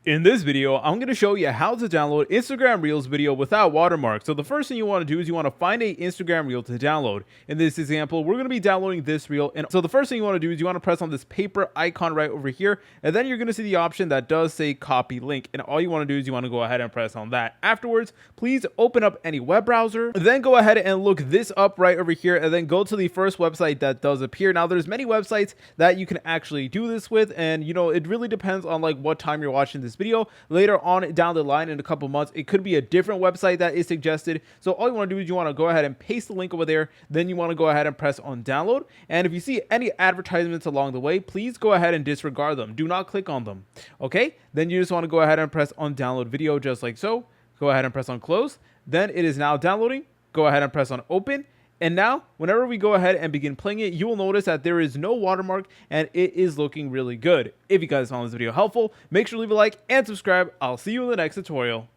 In this video, I'm going to show you how to download Instagram Reels video without Watermark. So the first thing you want to do is you want to find a Instagram Reel to download. In this example, we're going to be downloading this reel. And so the first thing you want to do is you want to press on this paper icon right over here. And then you're going to see the option that does say copy link. And all you want to do is you want to go ahead and press on that. Afterwards, please open up any web browser. Then go ahead and look this up right over here. And then go to the first website that does appear. Now, there's many websites that you can actually do this with. And, you know, it really depends on like what time you're watching this video. Later on down the line in a couple months, it could be a different website that is suggested. So all you want to do is you want to go ahead and paste the link over there. Then you want to go ahead and press on download. And if you see any advertisements along the way, please go ahead and disregard them. Do not click on them. Okay, then you just want to go ahead and press on download video just like so. Go ahead and press on close. Then it is now downloading. Go ahead and press on open. And now, whenever we go ahead and begin playing it, you will notice that there is no watermark and it is looking really good. If you guys found this video helpful, make sure to leave a like and subscribe. I'll see you in the next tutorial.